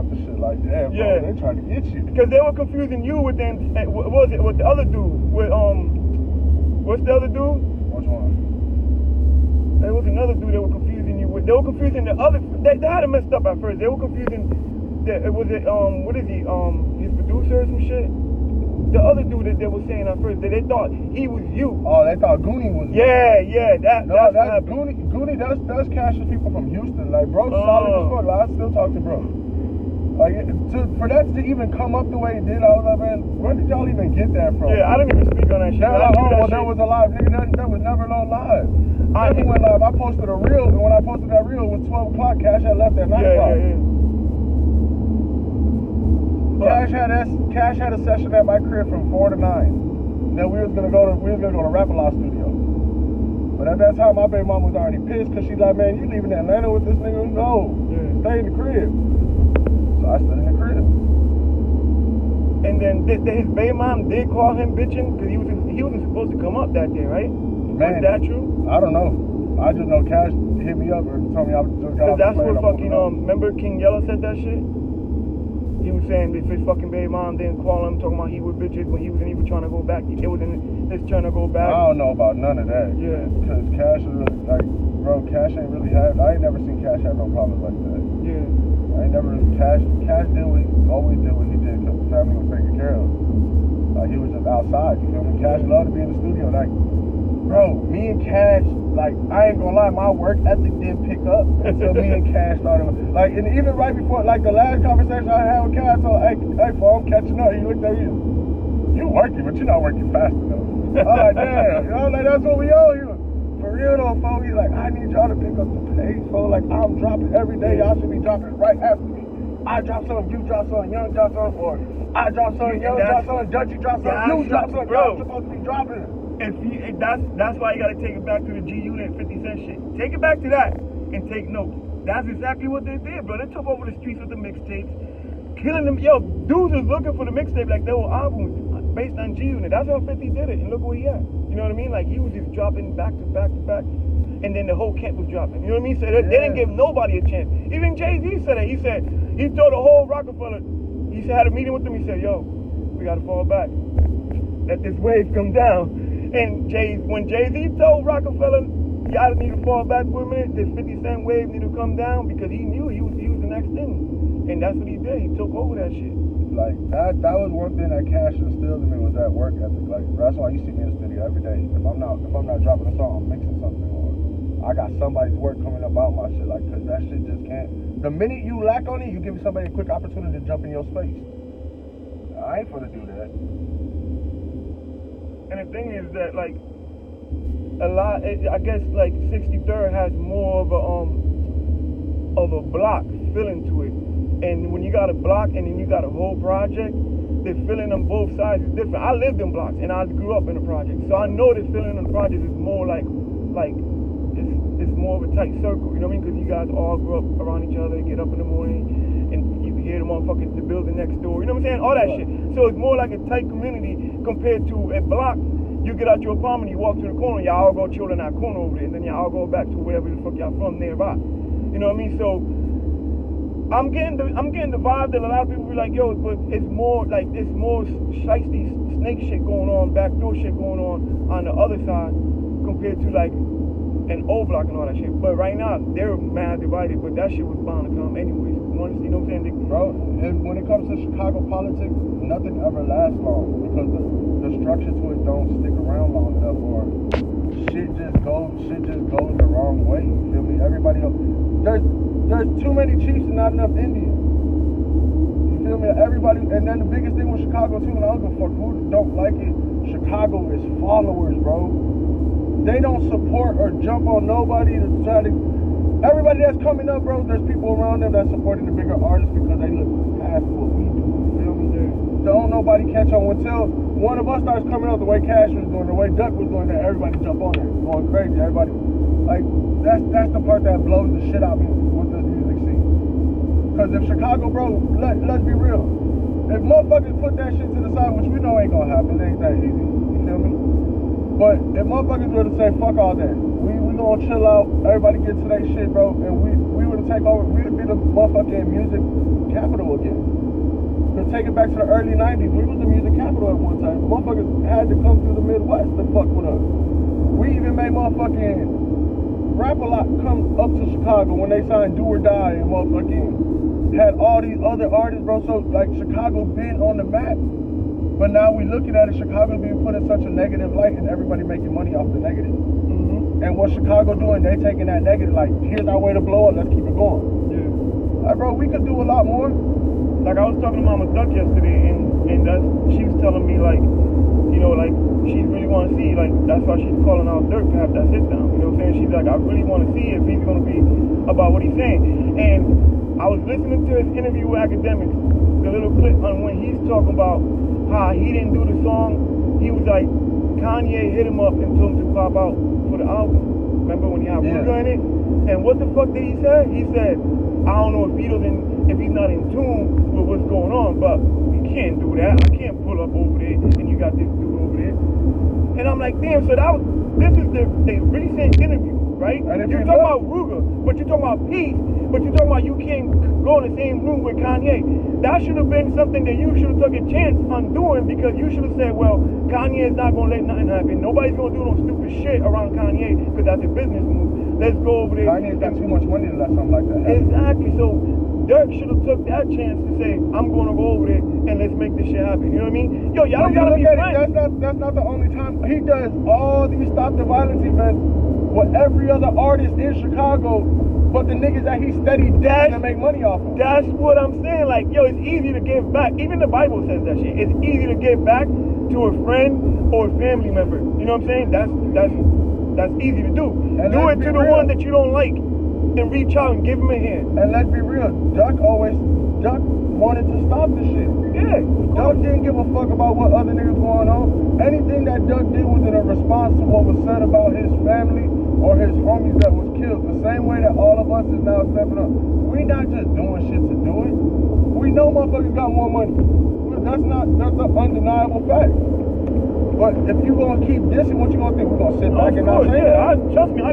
about the shit like, damn, Yeah. bro, they trying to get you. Because they were confusing you with what was it, with the other dude, with, what's the other dude? Which one? There was another dude they were confusing you with. They were confusing the other, they had it messed up at first. They were confusing, what is he, his producer or some shit? The other dude that they were saying at first, that they thought he was you. Oh, they thought Goonie was you. Yeah, No, that's Goonie, that's Cash's people from Houston. Like, bro, solid as fuck. Like, I still talk to bro. Like, for that to even come up the way it did, I was like, man, where did y'all even get that from? Yeah, I didn't even speak on that shit. They're like, oh, well, that was a live. Nigga, that was never no live. Never went live. I posted a reel, and when I posted that reel, it was 12 o'clock. Cash had left at 9 o'clock. Cash had a session at my crib from 4 to 9. Then we was gonna go to Rap-A-Lot studio. But at that time, my baby mom was already pissed because she's like, man, you leaving Atlanta with this nigga? No, stay in the crib. So I stayed in the crib. And then his baby mom did call him bitching because he wasn't supposed to come up that day, right? Man, was that true? I don't know. I just know Cash hit me up or told me I just got off the plane. Because that's what fucking remember King Yellow said that shit. He was saying if his fucking baby mom didn't call him, talking about he was bitches when he wasn't even trying to go back. It was in his turn to go back. I don't know about none of that. Yeah. Because Cash is really, like, bro, Cash ain't really had, I ain't never seen Cash have no problems like that. Yeah. I ain't never, Cash did what he always did what he did because the family was taken care of. Like, he was just outside, you feel me? Cash loved to be in the studio. Like, bro, me and Cash, like, I ain't gonna lie, my work ethic didn't pick up until me and Cash started. Like, and even right before, like, the last conversation I had with Cash, I told, hey, fool, I'm catching up. He looked at me, you working, but you're not working fast enough. I was like, damn, you know, like, that's what we owe you. For real though, fool, he's like, I need y'all to pick up the pace, fool. Like, I'm dropping every day. Y'all should be dropping right after me. I drop something, you drop something, Young drop something, or I drop something, Young drop something, Dutchie drop something, you drop something. Y'all supposed to be dropping it. That's why you gotta take it back to the G Unit 50 Cent shit. Take it back to that and take notes. That's exactly what they did, bro. They took over the streets with the mixtapes, killing them. Yo, dudes was looking for the mixtape like they were albums based on G Unit. That's how 50 did it, and look where he at. You know what I mean? Like, he was just dropping back to back to back, and then the whole camp was dropping. You know what I mean? So they didn't give nobody a chance. Even Jay-Z said it. He said he told the whole Rockefeller. He had a meeting with them. He said, "Yo, we gotta fall back. Let this wave come down." And when Jay-Z told Rockefeller, y'all need to fall back for a minute, this 50 Cent wave need to come down, because he knew he was the next thing. And that's what he did. He took over that shit. Like, that was one thing that Cash instilled in me, was that work ethic. Like, that's why you see me in the studio every day. If I'm not dropping a song, I'm mixing something, or I got somebody's work coming about my shit. Like, cause that shit just can't. The minute you lack on it, you give somebody a quick opportunity to jump in your space. I ain't finna do that. And the thing is that, like, I guess, like, 63rd has more of a block feeling to it. And when you got a block and then you got a whole project, the feeling on both sides is different. I lived in blocks and I grew up in a project, so I know the feeling on the project is more like it's more of a tight circle. You know what I mean? Because you guys all grew up around each other, get up in the morning, and you can hear the motherfuckers, the building next door. You know what I'm saying? All that shit. So it's more like a tight community compared to a block. You get out your apartment, you walk to the corner, y'all all go chill in that corner over there, and then y'all all go back to wherever the fuck y'all from nearby. You know what I mean? So I'm getting the vibe that a lot of people be like, yo, but it's more shiesty snake shit going on, backdoor shit going on the other side compared to like an old block and all that shit. But right now they're mad divided, but that shit was bound to come anyways. You know what I'm saying? Bro, and when it comes to Chicago politics, nothing ever lasts long because the structure to it don't stick around long enough, or shit just goes the wrong way. You feel me? Everybody else, there's too many chiefs and not enough Indians. You feel me? Everybody, and then the biggest thing with Chicago too, and I don't give a fuck who don't like it, Chicago is followers, bro. They don't support or jump on nobody to try to. Everybody that's coming up, bro, there's people around them that's supporting the bigger artists because they look past what we do. You feel me? Don't nobody catch on until one of us starts coming up the way Cash was doing, the way Durk was doing that. Everybody jump on it, going crazy. Everybody, like, that's the part that blows the shit out of me with this music scene. Because if Chicago, bro, let's be real. If motherfuckers put that shit to the side, which we know ain't gonna happen, it ain't that easy. You feel me? But if motherfuckers were to say, fuck all that, we gonna chill out, everybody get to that shit, bro, and we were to take over, we would be the motherfucking music capital again. take it back to the early 90s. We was the music capital at one time. Motherfuckers had to come through the Midwest to fuck with us. We even made motherfucking Rap A Lot come up to Chicago when they signed Do or Die and motherfucking had all these other artists, bro. So, like, Chicago been on the map. But now we looking at it, Chicago being put in such a negative light and everybody making money off the negative. Mm-hmm. And what Chicago doing, they taking that negative, like, here's our way to blow up, let's keep it going. Yeah. Like, bro, we could do a lot more. Like, I was talking to Mama Duck yesterday, and she was telling me, like, you know, like, she really want to see, like, that's why she's calling out Durk to have that sit down. You know what I'm saying? She's like, I really want to see if he's going to be about what he's saying. And I was listening to his interview with Academics, the little clip on when he's talking about how he didn't do the song. He was like, Kanye hit him up and told him to pop out for the album. Remember when he had Ruger in it? And what the fuck did he say? He said, I don't know if he's not in tune with what's going on, but we can't do that. I can't pull up over there and you got this dude over there. And I'm like, damn, so this is the recent interview, right? And you're talking about Ruger, but you're talking about peace, but you're talking about you can't go in the same room with Kanye. That should have been something that you should have took a chance on doing, because you should have said, well, Kanye is not going to let nothing happen. Nobody's going to do no stupid shit around Kanye because that's a business move. Let's go over there. Kanye's got too much money to let something like that happen. Exactly. So Durk should have took that chance to say, I'm going to go over there and let's make this shit happen. You know what I mean? Yo, y'all don't got to be friends. That's not the only time. He does all these Stop the Violence events with every other artist in Chicago, but the niggas that he steady dead to make money off of. That's what I'm saying. Like, yo, it's easy to give back. Even the Bible says that shit. It's easy to give back to a friend or a family member. You know what I'm saying? That's easy to do. And do it to the one that you don't like and reach out and give him a hand. And let's be real, Duck wanted to stop the shit. Yeah. Duck didn't give a fuck about what other niggas going on. Anything that Duck did was in a response to what was said about his family or his homies that was killed. The same way that all of us is now stepping up. We not just doing shit to do it. We know motherfuckers got more money. That's an undeniable fact. But if you gonna keep dissing, what you gonna think? We're gonna sit back and not say that? Trust me, I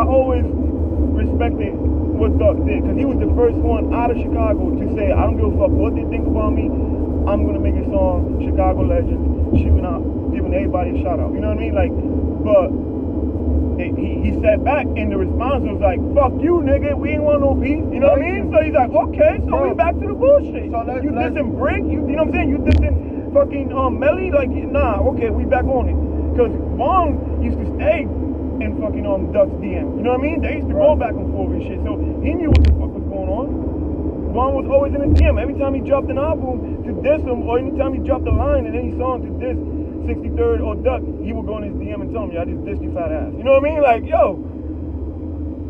always respected what Duck did, because he was the first one out of Chicago to say, I don't give a fuck what they think about me. I'm gonna make a song, Chicago Legends, shooting out, giving everybody a shout out. You know what I mean? Like, but he sat back and the response was like, fuck you, nigga, we ain't want no peace. You know what I mean? So he's like, okay, so we back to the bullshit. So you dissing Brick, you know what I'm saying? You dissing fucking Melly, like, nah, okay, we back on it. Because Vaughn used to stay in fucking Duck's DM. You know what I mean? They used to go back and forth and shit. So he knew what the fuck was going on. Vaughn was always in his DM. Every time he dropped an album to diss him, or anytime he dropped a line in any song to diss 63rd or Duck, he would go in his DM and tell him, I just dissed you fat ass. You know what I mean? Like, yo.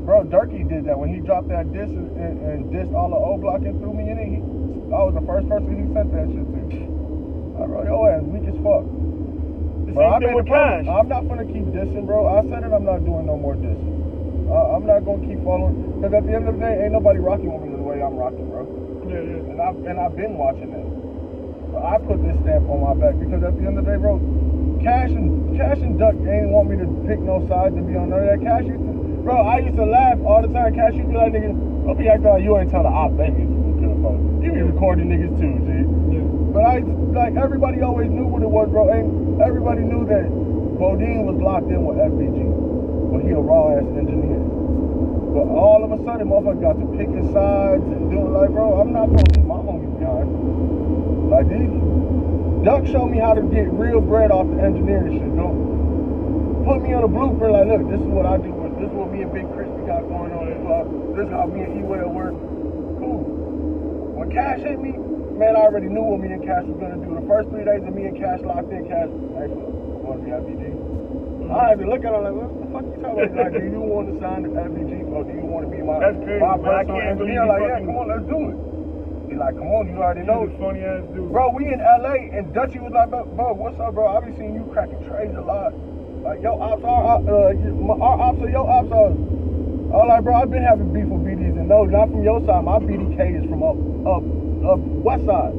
Bro, Durkee did that when he dropped that diss and dissed all the O Block and threw me in it. I was the first person he sent that shit to. I wrote, yo ass weak as fuck. Same thing with Cash. I'm not gonna keep dissing, bro. I said it, I'm not doing no more dissing. I'm not gonna keep following, because at the end of the day, ain't nobody rocking with me the way I'm rocking, bro. Yeah. And I've been watching that. So I put this stamp on my back, because at the end of the day, bro, Cash and Duck ain't want me to pick no sides to be on none of that. Cash used to, bro, I used to laugh all the time. Cash used to be like, nigga, don't be acting like you ain't tell the op babies you be recording niggas too, G. Yeah. But everybody always knew what it was, bro. And everybody knew that Bodene was locked in with FBG, but he a raw ass engineer. But all of a sudden, motherfucker got to picking sides and doing like, bro, I'm not gonna leave my homies behind. Like Duck showed me how to get real bread off the engineering shit. Don't put me on a blueprint like, look, this is what I do. This is what me and Big Crispy got going on. This is how me and E-Way at work. Cool. When Cash hit me, man, I already knew what me and Cash was gonna do. The first 3 days of me and Cash locked in, Cash, hey, want to be FBG? I had to look at him like, what the fuck you talking about? Like, do you want to sign the FBG, or do you want to be my personal engineer? Like, yeah, come on, let's do it. He's like, come on, you already know. He's a funny ass dude. Bro, we in LA, and Dutchie was like, bro, what's up, bro? I be seeing you cracking trays a lot. Like, your ops are, our ops are your ops are. I was like, bro, I've been having beef with BDs, and no, not from your side. My BDK is from up west side,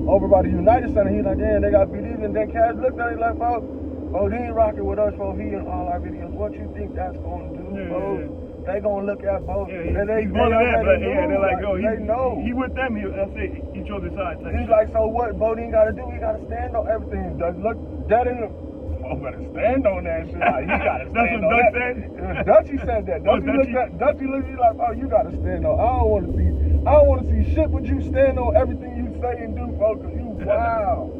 over by the United Center. He's like, damn, they got BDs, and then Cash looked at it like, bro, he ain't rocking with us, bro. He in all our videos. What you think that's gonna do, bro? they gonna look at both. Yeah, and they, he's one of them, but know, yeah, they're like, yo, they know. he with them. That's it. He chose his side. He's like, so what? Bodene gotta do? He gotta stand on everything. Look dead in the. Oh, better stand on that shit. Like, you gotta stand on that. That's what Dutchie said that. Dutchie looked at you like, oh, you gotta stand on. I don't want to see shit, but you stand on everything you say and do, folks. You wow.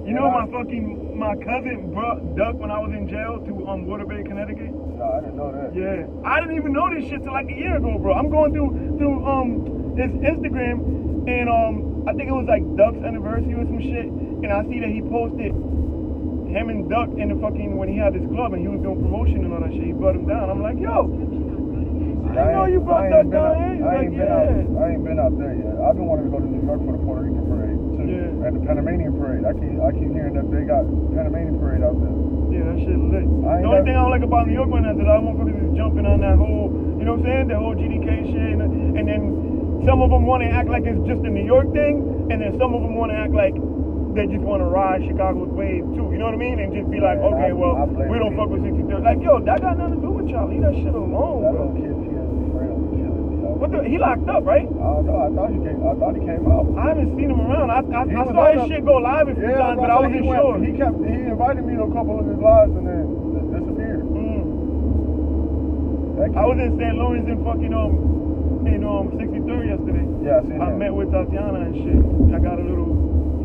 You know my cousin brought Duck when I was in jail to Waterbury, Connecticut? No, I didn't know that. Yeah. I didn't even know this shit till like a year ago, bro. I'm going through his Instagram and I think it was like Duck's anniversary or some shit, and I see that he posted him and Duck in the fucking when he had his club and he was doing promotion and all that shit. He brought him down. I'm like, yo, I know you brought Duck down here. I ain't been out there yet. I've been wanting to go to New York for the Puerto Rican parade too. Yeah. And the Panamanian parade. I keep hearing that they got Panamanian parade out there. Yeah, that shit lit. The only thing I don't like about New York right now is that I motherfuckers is jumping on that whole, you know what I'm saying? The whole GDK shit, and then some of them want to act like it's just a New York thing, and then some of them want to act like they just want to ride Chicago's wave too. You know what I mean? And just be like, okay, well, we don't fuck with 63. Like, yo, that got nothing to do with y'all. Leave that shit alone, that bro. Little kid, he has a friend who killed him. What the? He locked up, right? I don't know. I thought he came out. I haven't seen him around. I saw his shit go live a few times, but I wasn't sure. He invited me to a couple of his lives and then disappeared. I was in St. Lawrence in fucking 63rd yesterday. Yeah, I seen that. I met with Tatiana and shit. I got a little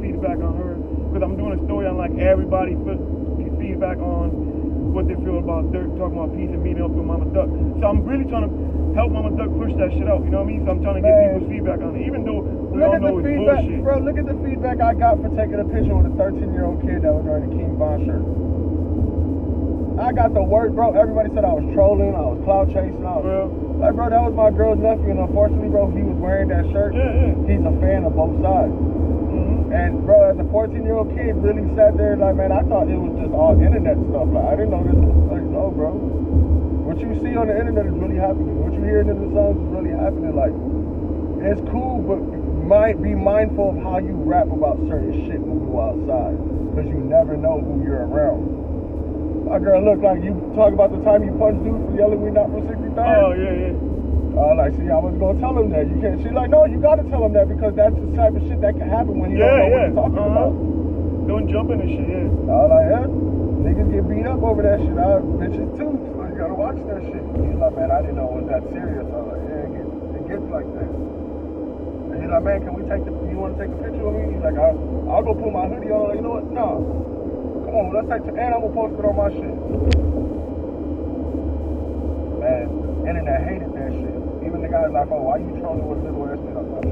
feedback on her because I'm doing a story on like everybody feedback on what they feel about Durk talking about peace and meeting up with Mama Duck. So I'm really trying to help Mama Duck push that shit out. You know what I mean? So I'm trying to get people's feedback on it, even though we all know it's bullshit. Bro, look at the feedback I got for taking a picture with a 13-year-old kid that was wearing a King Von shirt. I got the word, bro. Everybody said I was trolling, I was cloud chasing. Like, bro, that was my girl's nephew, and unfortunately, bro, he was wearing that shirt. Yeah. He's a fan of both sides. And, bro, as a 14-year-old kid, really sat there like, man, I thought it was just all internet stuff. Like, I didn't know this. Like, no, bro. What you see on the internet is really happening. What you hear in the songs is really happening. Like, it's cool, but be mindful of how you rap about certain shit when you go outside, because you never know who you're around. My girl looked like you talk about the time you punched dude for yelling we not from 63rd. Oh, yeah. Like, see, I was gonna tell him that. You can't. She's like, no, you gotta tell him that because that's the type of shit that can happen when you don't know what you're talking about. Don't jump in the shit, yeah. I was like, yeah, niggas get beat up over that shit. Bitches too. So you gotta watch that shit. He's like, man, I didn't know it was that serious. I was like, yeah, it gets like that. And he's like, man, can we you wanna take a picture of me? He's like, I'll go put my hoodie on. Like, you know what? No. Come on, let's take and I'm gonna post it on my shit. Man, internet hated that shit. Even the guys like, oh, why you trolling with this